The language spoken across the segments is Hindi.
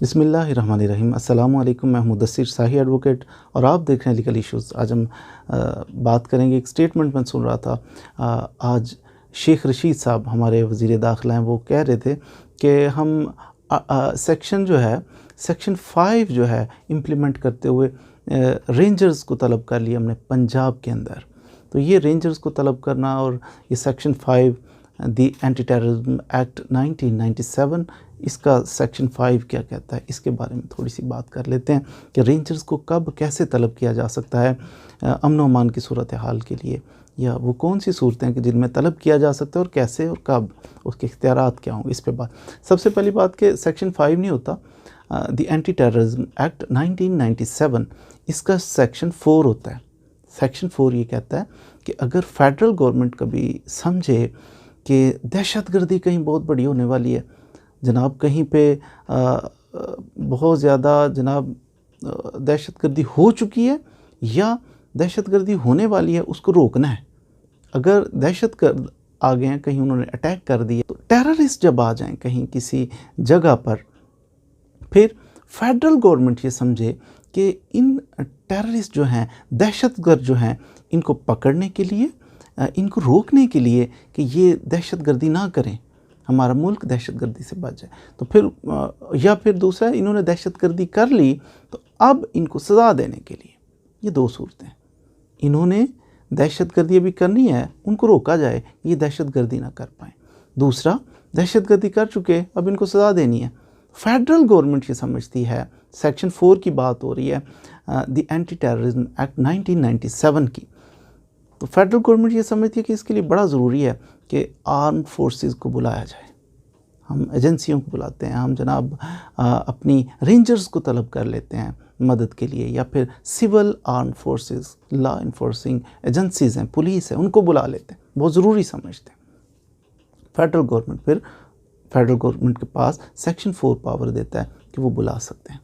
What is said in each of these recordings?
बिस्मिल्लाहिर्रहमानिर्रहीम। अस्सलामु अलैकुम। मैं मुदस्सिर शाही एडवोकेट और आप देख रहे हैं लीगल इश्यूज़। आज हम बात करेंगे, एक स्टेटमेंट मैं सुन रहा था आज शेख रशीद साहब हमारे वज़ीर दाखिला हैं, वो कह रहे थे कि हम सेक्शन जो है सेक्शन 5 जो है इम्प्लीमेंट करते हुए रेंजर्स को तलब कर लिया हमने पंजाब के अंदर। तो ये रेंजर्स को तलब करना और ये सेक्शन 5 दी एंटी टेररिज्म एक्ट 1997, इसका सेक्शन 5 क्या कहता है, इसके बारे में थोड़ी सी बात कर लेते हैं कि रेंजर्स को कब कैसे तलब किया जा सकता है अमन व अमान की सूरत हाल के लिए, या वो कौन सी सूरतें हैं कि जिनमें तलब किया जा सकता है और कैसे और कब, उसके इख्तियारात क्या होंगे, इस पे बात। सबसे पहली बात कि सेक्शन 5 नहीं होता, दी एंटी टेररिज्म एक्ट 1997, इसका सेक्शन 4 होता है। सेक्शन 4 ये कहता है कि अगर फेडरल गवर्नमेंट कभी समझे कि दहशतगर्दी कहीं बहुत बड़ी होने वाली है, जनाब कहीं पे बहुत ज़्यादा जनाब दहशतगर्दी हो चुकी है या दहशतगर्दी होने वाली है, उसको रोकना है। अगर दहशतगर्द आ गए हैं, कहीं उन्होंने अटैक कर दिया, तो टेररिस्ट जब आ जाएं कहीं किसी जगह पर, फिर फेडरल गवर्नमेंट ये समझे कि इन टेररिस्ट जो हैं, दहशतगर्द जो हैं, इनको पकड़ने के लिए, इनको रोकने के लिए कि ये दहशतगर्दी ना करें, हमारा मुल्क दहशतगर्दी से बच जाए। तो फिर या फिर दूसरा, इन्होंने दहशतगर्दी कर ली तो अब इनको सज़ा देने के लिए, ये दो सूरतें। इन्होंने दहशतगर्दी अभी करनी है, उनको रोका जाए, ये दहशतगर्दी ना कर पाएँ। दूसरा, दहशतगर्दी कर चुके, अब इनको सज़ा देनी है। फेडरल गवर्नमेंट ये समझती है, सेक्शन 4 की बात हो रही है द एंटी टेररिज्म एक्ट 1997 की, तो फेडरल गवर्नमेंट ये समझती है कि इसके लिए बड़ा ज़रूरी है कि आर्म फोर्सेस को बुलाया जाए। हम एजेंसियों को बुलाते हैं, हम जनाब अपनी रेंजर्स को तलब कर लेते हैं मदद के लिए, या फिर civil arm forces, law enforcing agencies हैं, पुलिस है, उनको बुला लेते हैं, बहुत ज़रूरी समझते हैं। फेडरल गवर्नमेंट फिर फेडरल गवर्नमेंट के पास सेक्शन 4 पावर देता है कि वो बुला सकते हैं।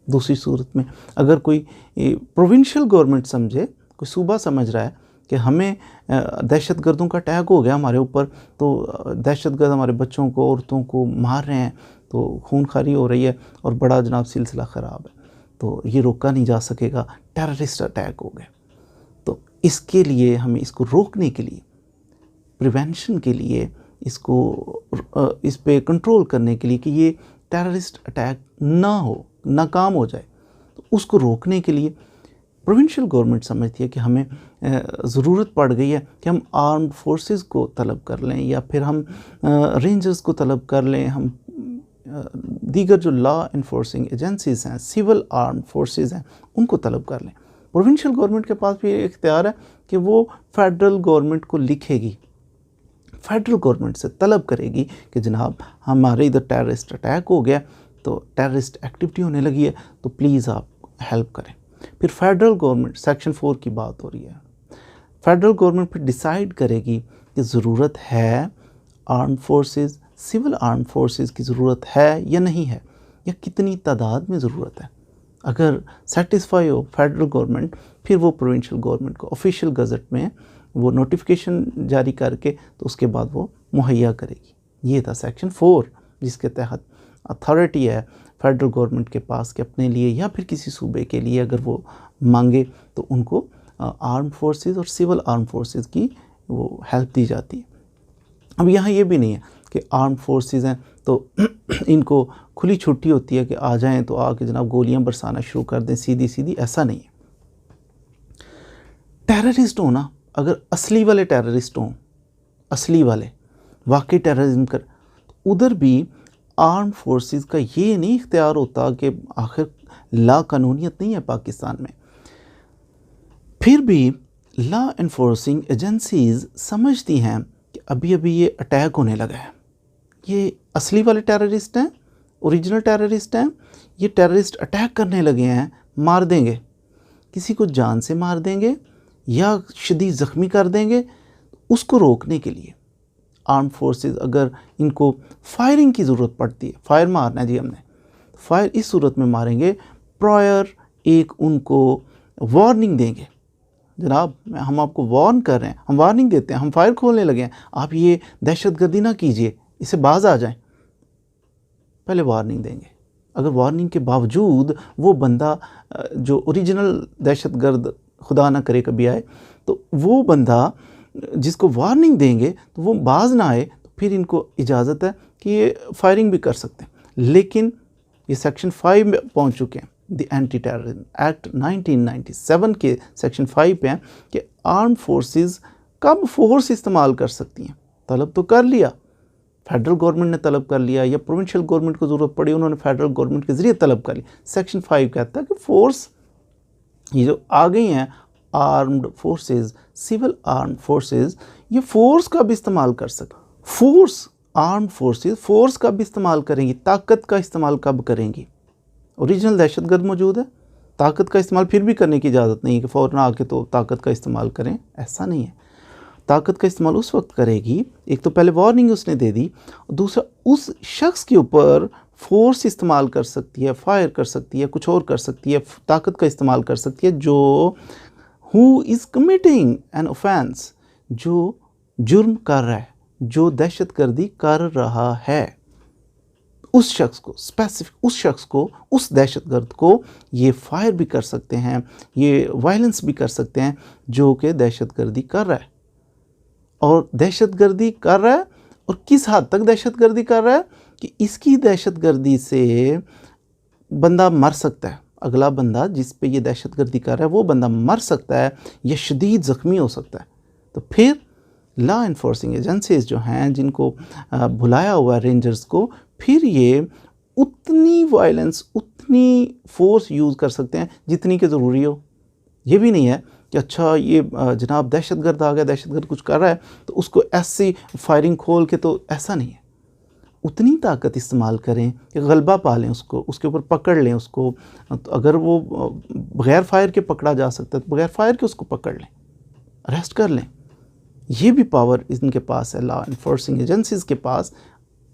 दूसरी सूरत में अगर कोई प्रोविंशियल गवर्नमेंट समझे, कोई सूबा समझ रहा है कि हमें दहशतगर्दों का अटैक हो गया हमारे ऊपर, तो दहशतगर्द हमारे बच्चों को, औरतों को मार रहे हैं, तो खूनखारी हो रही है और बड़ा जनाब सिलसिला ख़राब है, तो ये रोका नहीं जा सकेगा, टेररिस्ट अटैक हो गए, तो इसके लिए हमें इसको रोकने के लिए, प्रिवेंशन के लिए, इसको इस पे कंट्रोल करने के लिए कि ये टेररिस्ट अटैक ना हो, नाकाम हो जाए, तो उसको रोकने के लिए प्रोविंशियल गवर्नमेंट समझती है कि हमें ज़रूरत पड़ गई है कि हम आर्म्ड फोर्सेस को तलब कर लें, या फिर हम रेंजर्स को तलब कर लें, हम दीगर जो लॉ इन्फोर्सिंग एजेंसीज़ हैं, सिविल आर्म्ड फोर्सेस हैं, उनको तलब कर लें। प्रोविंशियल गवर्नमेंट के पास भी इख्तियार है कि वो फेडरल गवर्नमेंट को लिखेगी, फेडरल गवर्नमेंट से तलब करेगी कि जनाब हमारे इधर टेररिस्ट अटैक हो गया, तो टेररिस्ट एक्टिविटी होने लगी है, तो प्लीज़ आप हेल्प करें। फिर फेडरल गवर्नमेंट, सेक्शन 4 की बात हो रही है, फेडरल गवर्नमेंट फिर डिसाइड करेगी कि ज़रूरत है arm forces, civil arm forces की ज़रूरत है या नहीं है, या कितनी तादाद में ज़रूरत है। अगर सेटिस्फाई हो फेडरल गवर्नमेंट, फिर वो प्रोविंशियल गवर्नमेंट को ऑफिशियल गज़ट में वो नोटिफिकेशन जारी करके, तो उसके बाद वो मुहैया करेगी। ये था सेक्शन 4, जिसके तहत अथॉरिटी है फेडरल गवर्नमेंट के पास कि अपने लिए या फिर किसी सूबे के लिए अगर वो मांगे तो उनको आर्म फोर्सेस और सिविल आर्म फोर्सेस की वो हेल्प दी जाती है। अब यहाँ ये भी नहीं है कि आर्म फोर्सेस हैं तो इनको खुली छुट्टी होती है कि आ जाएं तो आके जनाब गोलियां बरसाना शुरू कर दें सीधी सीधी, ऐसा नहीं है। टेररिस्ट होना, अगर असली वाले टेररिस्ट हों, असली वाले वाकई टेररिज्म कर, उधर भी आर्म फोर्सेस का ये नहीं इख्तियार होता कि आखिर ला कानूनियत नहीं है पाकिस्तान में, फिर भी लॉ इन्फोर्सिंग एजेंसीज़ समझती हैं कि अभी अभी ये अटैक होने लगा है, ये असली वाले टेररिस्ट हैं, ओरिजिनल टेररिस्ट हैं, ये टेररिस्ट अटैक करने लगे हैं, मार देंगे, किसी को जान से मार देंगे या शदीद ज़ख्मी कर देंगे। उसको रोकने के लिए आर्म फोर्सेस, अगर इनको फायरिंग की ज़रूरत पड़ती है, फायर मारना है जी हमने, फायर इस सूरत में मारेंगे, प्रायर एक उनको वार्निंग देंगे, जनाब हम आपको वार्न कर रहे हैं, हम वार्निंग देते हैं, हम फायर खोलने लगे हैं, आप ये दहशतगर्दी ना कीजिए, इससे बाज आ जाएं, पहले वार्निंग देंगे। अगर वार्निंग के बावजूद वो बंदा जो ओरिजिनल दहशतगर्द खुदा ना करे कभी आए, तो वो बंदा जिसको वार्निंग देंगे तो वो बाज ना आए, तो फिर इनको इजाज़त है कि ये फायरिंग भी कर सकते हैं। लेकिन ये सेक्शन 5 में पहुंच चुके हैं, द एंटी टेररिज्म एक्ट 1997 के सेक्शन 5 पे हैं कि आर्म फोर्सेस कब फोर्स इस्तेमाल कर सकती हैं। तलब तो कर लिया, फेडरल गवर्नमेंट ने तलब कर लिया या प्रोविंशियल गवर्नमेंट को ज़रूरत पड़ी उन्होंने फेडरल गवर्नमेंट के ज़रिए तलब कर ली। सेक्शन 5 कहता है कि फोर्स ये जो आ गई हैं armed forces, civil armed forces, ये फोर्स का भी इस्तेमाल कर सकते। फोर्स आर्म्ड फोर्सेस फोर्स का भी इस्तेमाल करेंगी, ताकत का इस्तेमाल कब करेंगी? ओरिजिनल दहशतगर्द मौजूद है, ताकत का इस्तेमाल फिर भी करने की इजाज़त नहीं है कि फ़ौरन आके तो ताकत का इस्तेमाल करें, ऐसा नहीं है। ताकत का इस्तेमाल उस वक्त करेगी, एक तो पहले वार्निंग उसने दे दी, दूसरा उस शख्स के ऊपर फोर्स इस्तेमाल कर सकती है, फायर कर सकती है, कुछ और कर सकती है, ताकत का इस्तेमाल कर सकती है जो who is committing an offence, जो जुर्म कर रहा है, जो दहशतगर्दी कर रहा है, उस शख्स को स्पेसिफिक, उस शख्स को, उस दहशतगर्द को ये फायर भी कर सकते हैं, ये वायलेंस भी कर सकते हैं जो कि दहशतगर्दी कर रहा है। और दहशतगर्दी कर रहा है, और किस हद तक दहशतगर्दी कर रहा है कि इसकी दहशतगर्दी से बंदा मर सकता है, अगला बंदा जिस पे ये दहशतगर्दी कर रहा है वो बंदा मर सकता है या शदीद ज़ख्मी हो सकता है। तो फिर लॉ इन्फोर्सिंग एजेंसीज जो हैं जिनको बुलाया हुआ है रेंजर्स को, फिर ये उतनी वायलेंस, उतनी फोर्स यूज़ कर सकते हैं जितनी की ज़रूरी हो। ये भी नहीं है कि अच्छा ये जनाब दहशतगर्द आ गया, दहशतगर्द कुछ कर रहा है तो उसको ऐसी फायरिंग खोल के, तो ऐसा नहीं है। उतनी ताकत इस्तेमाल करें कि गलबा पा लें उसको, उसके ऊपर पकड़ लें उसको। तो अगर वो बग़ैर फायर के पकड़ा जा सकता है तो बग़ैर फायर के उसको पकड़ लें, अरेस्ट कर लें। ये भी पावर इनके पास है, लॉ इन्फोर्सिंग एजेंसीज़ के पास।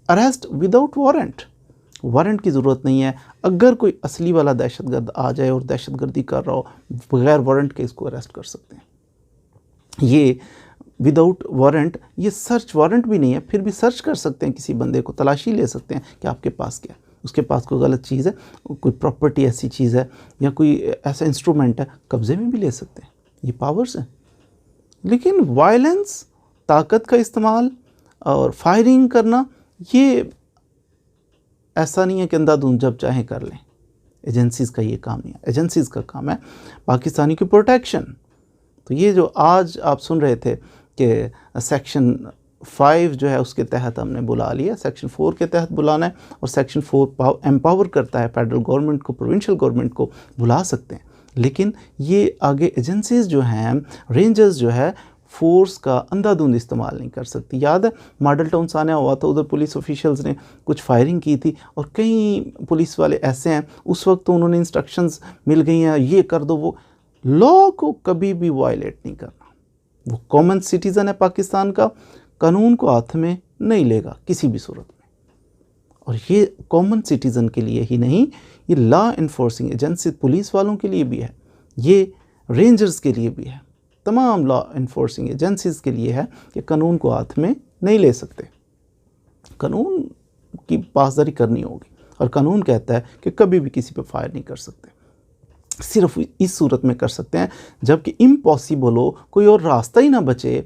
अरेस्ट विदाउट वारंट, वारंट की ज़रूरत नहीं है। अगर कोई असली वाला दहशतगर्द आ जाए और दहशतगर्दी कर रहा हो, बगैर वारंट के इसको अरेस्ट कर सकते हैं। ये विदाउट वारंट, ये सर्च वारंट भी नहीं है, फिर भी सर्च कर सकते हैं किसी बंदे को, तलाशी ले सकते हैं कि आपके पास क्या है, उसके पास कोई गलत चीज़ है, कोई प्रॉपर्टी ऐसी चीज़ है या कोई ऐसा इंस्ट्रूमेंट है, कब्ज़े में भी ले सकते हैं। ये पावर्स हैं। लेकिन वायलेंस, ताकत का इस्तेमाल और फायरिंग करना, ये ऐसा नहीं है कि अंधाधुंध जब चाहें कर लें। एजेंसीज़ का ये काम नहीं है, एजेंसीज़ का काम है पाकिस्तानी की प्रोटेक्शन। तो ये जो आज आप सुन रहे थे कि सेक्शन 5 जो है उसके तहत हमने बुला लिया, सेक्शन 4 के तहत बुलाना है, और सेक्शन 4 एम्पावर करता है फेडरल गवर्नमेंट को, प्रोविंशियल गवर्नमेंट को बुला सकते हैं। लेकिन ये आगे एजेंसीज़ जो हैं, रेंजर्स जो है, फोर्स का अंधाधुंध इस्तेमाल नहीं कर सकती। याद है मॉडल टाउन आना हुआ था, उधर पुलिस ऑफिशियल्स ने कुछ फायरिंग की थी और कई पुलिस वाले ऐसे हैं, उस वक्त तो उन्होंने इंस्ट्रक्शंस मिल गई हैं, ये कर दो वो। लॉ को कभी भी वायलेट नहीं करना। वो कॉमन सिटीज़न है पाकिस्तान का, कानून को हाथ में नहीं लेगा किसी भी सूरत में। और ये कॉमन सिटीज़न के लिए ही नहीं, ये लॉ इन्फोर्सिंग एजेंसी पुलिस वालों के लिए भी है, ये रेंजर्स के लिए भी है, तमाम लॉ इन्फोर्सिंग एजेंसीज़ के लिए है कि कानून को हाथ में नहीं ले सकते। कानून की पासदारी करनी होगी, और कानून कहता है कि कभी भी किसी पे फायर नहीं कर सकते। सिर्फ इस सूरत में कर सकते हैं जबकि इम्पॉसिबल हो, कोई और रास्ता ही ना बचे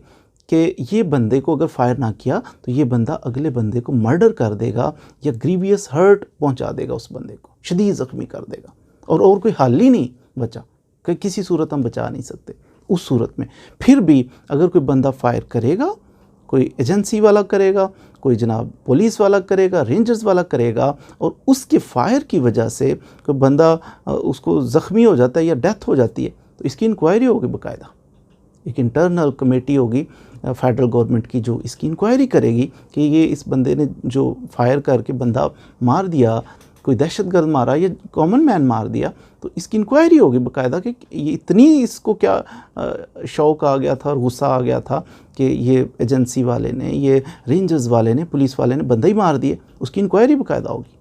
कि ये बंदे को अगर फायर ना किया तो ये बंदा अगले बंदे को मर्डर कर देगा या ग्रीवियस हर्ट पहुंचा देगा, उस बंदे को शदीद ज़ख्मी कर देगा, और कोई हल ही नहीं बचा कि किसी सूरत हम बचा नहीं सकते। उस सूरत में फिर भी अगर कोई बंदा फायर करेगा, कोई एजेंसी वाला करेगा, कोई जनाब पुलिस वाला करेगा, रेंजर्स वाला करेगा, और उसके फायर की वजह से कोई बंदा उसको ज़ख्मी हो जाता है या डेथ हो जाती है, तो इसकी इंक्वायरी होगी बाकायदा। एक इंटरनल कमेटी होगी फेडरल गवर्नमेंट की जो इसकी इंक्वायरी करेगी कि ये इस बंदे ने जो फायर करके बंदा मार दिया, कोई दहशतगर्द मारा या कॉमन मैन मार दिया, तो इसकी इंक्वायरी होगी बाकायदा कि ये इतनी इसको क्या शौक़ आ गया था और गुस्सा आ गया था कि ये एजेंसी वाले ने, ये रेंजर्स वाले ने, पुलिस वाले ने बंदा ही मार दिए। उसकी इंक्वायरी बाकायदा होगी।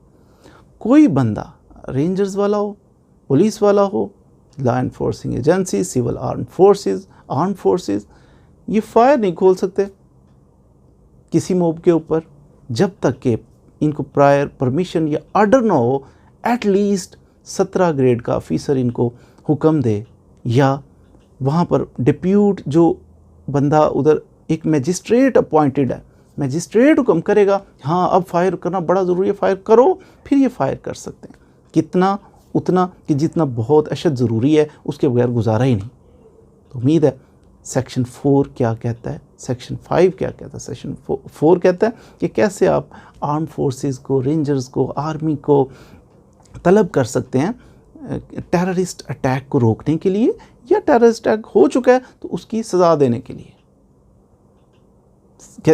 कोई बंदा रेंजर्स वाला हो, पुलिस वाला हो, law enforcing agency, civil arm forces, ये फायर नहीं खोल सकते किसी मॉब के ऊपर जब तक कि इनको प्रायर परमिशन या ऑर्डर ना हो एटलीस्ट 17 ग्रेड का ऑफिसर इनको हुक्म दे, या वहाँ पर डिप्यूट जो बंदा उधर एक मैजिस्ट्रेट अपॉइंटेड है, मैजिस्ट्रेट हुक्म करेगा हाँ अब फायर करना बड़ा ज़रूरी है, फायर करो, फिर ये फायर कर सकते हैं। कितना? उतना कि जितना बहुत अशद ज़रूरी है, उसके बगैर गुजारा ही नहीं। तो उम्मीद है सेक्शन 4 क्या कहता है, सेक्शन 5 क्या कहता है। सेक्शन 4 कहता है कि कैसे आप आर्म फोर्सेस को, रेंजर्स को, आर्मी को तलब कर सकते हैं टेररिस्ट अटैक को रोकने के लिए, या टेररिस्ट अटैक हो चुका है तो उसकी सज़ा देने के लिए।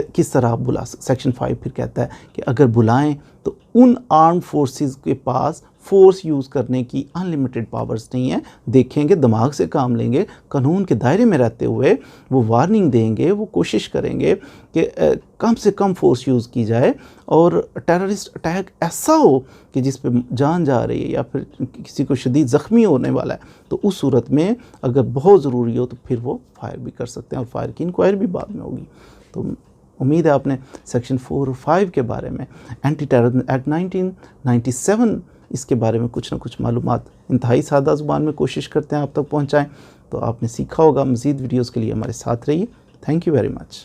किस तरह आप बुला सकते। सेक्शन 5 फिर कहता है कि अगर बुलाएं तो उन आर्म फोर्सेस के पास फोर्स यूज़ करने की अनलिमिटेड पावर्स नहीं है। देखेंगे, दिमाग से काम लेंगे, कानून के दायरे में रहते हुए वो वार्निंग देंगे, वो कोशिश करेंगे कि कम से कम फोर्स यूज़ की जाए, और टेररिस्ट अटैक ऐसा हो कि जिस पे जान जा रही है या फिर किसी को शदीद ज़ख्मी होने वाला है, तो उस सूरत में अगर बहुत ज़रूरी हो तो फिर वो फायर भी कर सकते हैं, और फायर की इंक्वायरी भी बाद में होगी। तो उम्मीद है आपने सेक्शन 4 और 5 के बारे में, एंटी टेररिज्म एक्ट 1997, इसके बारे में कुछ ना कुछ मालूमात इंतहाई सादा ज़ुबान में कोशिश करते हैं आप तक पहुंचाएं। तो आपने सीखा होगा। मज़ीद वीडियोज़ के लिए हमारे साथ रहिए। Thank you very much.